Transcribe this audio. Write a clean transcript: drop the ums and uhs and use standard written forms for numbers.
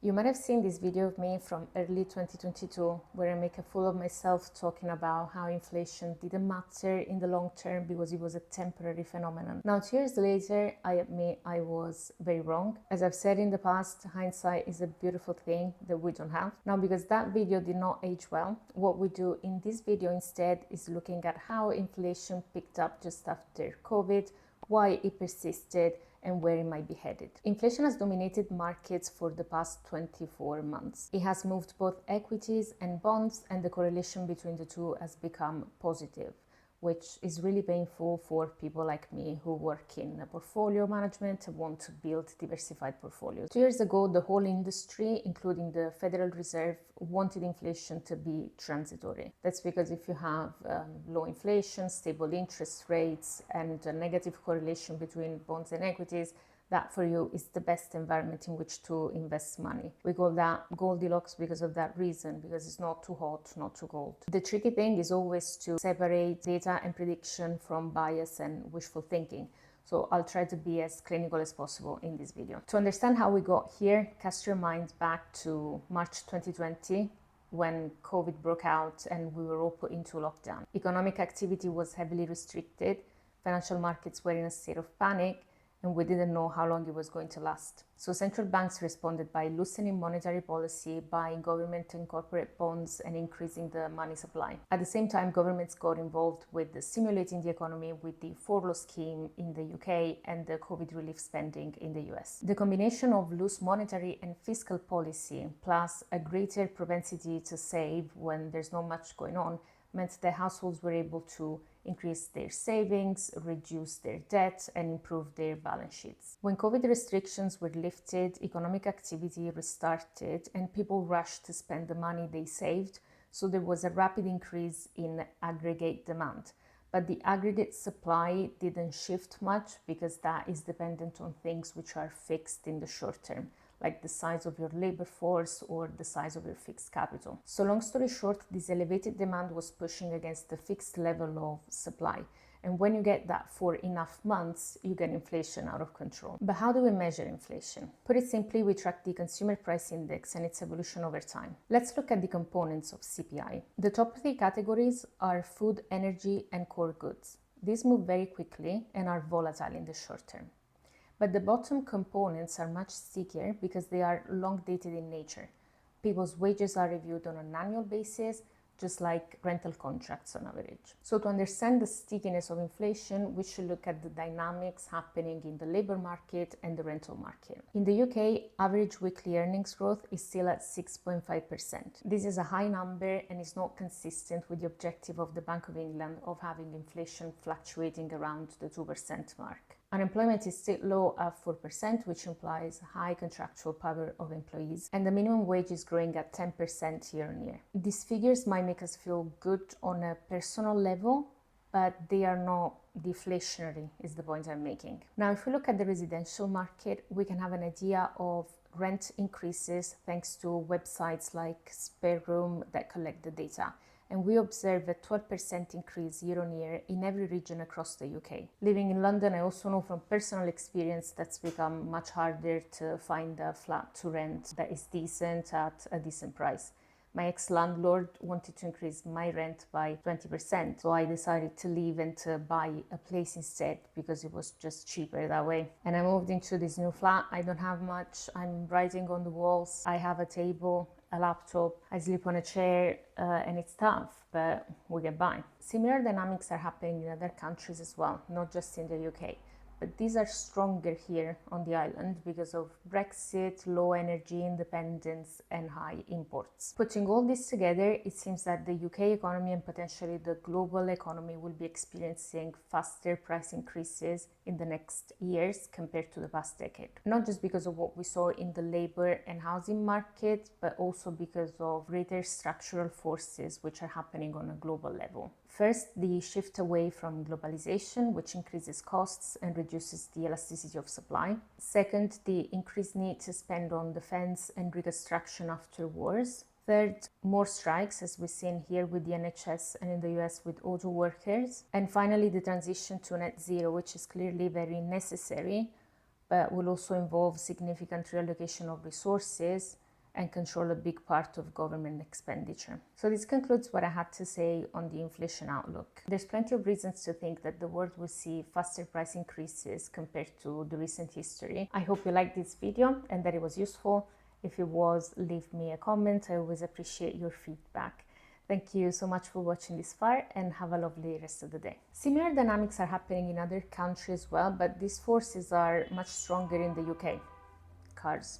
You might have seen this video of me from early 2022 where I make a fool of myself talking about how inflation didn't matter in the long term because it was a temporary phenomenon. Now, 2 years later, I admit I was very wrong. As I've said in the past, hindsight is a beautiful thing that we don't have. Now, because that video did not age well, what we do in this video instead is looking at how inflation picked up just after COVID, why it persisted, and where it might be headed. Inflation has dominated markets for the past 24 months. It has moved both equities and bonds, and the correlation between the two has become positive, which is really painful for people like me who work in portfolio management and want to build diversified portfolios. 2 years ago, the whole industry, including the Federal Reserve, wanted inflation to be transitory. That's because if you have low inflation, stable interest rates, and a negative correlation between bonds and equities, that for you is the best environment in which to invest money. We call that Goldilocks because of that reason, because it's not too hot, not too cold. The tricky thing is always to separate data and prediction from bias and wishful thinking. So I'll try to be as clinical as possible in this video. To understand how we got here, cast your mind back to March 2020, when COVID broke out and we were all put into lockdown. Economic activity was heavily restricted, financial markets were in a state of panic, and we didn't know how long it was going to last. So central banks responded by loosening monetary policy, buying government and corporate bonds, and increasing the money supply. At the same time, governments got involved with stimulating the economy with the furlough scheme in the UK and the COVID relief spending in the US. The combination of loose monetary and fiscal policy, plus a greater propensity to save when there's not much going on, meant that households were able to increase their savings, reduce their debt, and improve their balance sheets. When COVID restrictions were lifted, economic activity restarted, and people rushed to spend the money they saved, so there was a rapid increase in aggregate demand. But the aggregate supply didn't shift much because that is dependent on things which are fixed in the short term, like the size of your labor force or the size of your fixed capital. So long story short, this elevated demand was pushing against the fixed level of supply. And when you get that for enough months, you get inflation out of control. But how do we measure inflation? Put it simply, we track the consumer price index and its evolution over time. Let's look at the components of CPI. The top 3 categories are food, energy, and core goods. These move very quickly and are volatile in the short term. But the bottom components are much stickier because they are long dated in nature. People's wages are reviewed on an annual basis, just like rental contracts on average. So to understand the stickiness of inflation, we should look at the dynamics happening in the labor market and the rental market. In the UK, average weekly earnings growth is still at 6.5%. This is a high number and is not consistent with the objective of the Bank of England of having inflation fluctuating around the 2% mark. Unemployment is still low at 4%, which implies high contractual power of employees, and the minimum wage is growing at 10% year on year. These figures might make us feel good on a personal level, but they are not deflationary, is the point I'm making. Now, if we look at the residential market, we can have an idea of rent increases thanks to websites like Spare Room that collect the data. And we observe a 12% increase year on year in every region across the UK. Living in London, I also know from personal experience that's become much harder to find a flat to rent that is decent at a decent price. My ex-landlord wanted to increase my rent by 20%, so I decided to leave and to buy a place instead because it was just cheaper that way. And I moved into this new flat. I don't have much. I'm writing on the walls. I have a table, a laptop, I sleep on a chair, and it's tough, but we get by. Similar dynamics are happening in other countries as well, not just in the UK. But these are stronger here on the island because of Brexit, low energy independence, and high imports. Putting all this together, it seems that the UK economy and potentially the global economy will be experiencing faster price increases in the next years compared to the past decade. Not just because of what we saw in the labor and housing market, but also because of greater structural forces which are happening on a global level. First, the shift away from globalization, which increases costs and reduces the elasticity of supply. Second, the increased need to spend on defense and reconstruction after wars. Third, more strikes, as we've seen here with the NHS and in the US with auto workers. And finally, the transition to net zero, which is clearly very necessary, but will also involve significant reallocation of resources and control a big part of government expenditure. So this concludes what I had to say on the inflation outlook. There's plenty of reasons to think that the world will see faster price increases compared to the recent history. I hope you liked this video and that it was useful. If it was, leave me a comment. I always appreciate your feedback. Thank you so much for watching this far and have a lovely rest of the day. Similar dynamics are happening in other countries as well, but these forces are much stronger in the UK. Cars.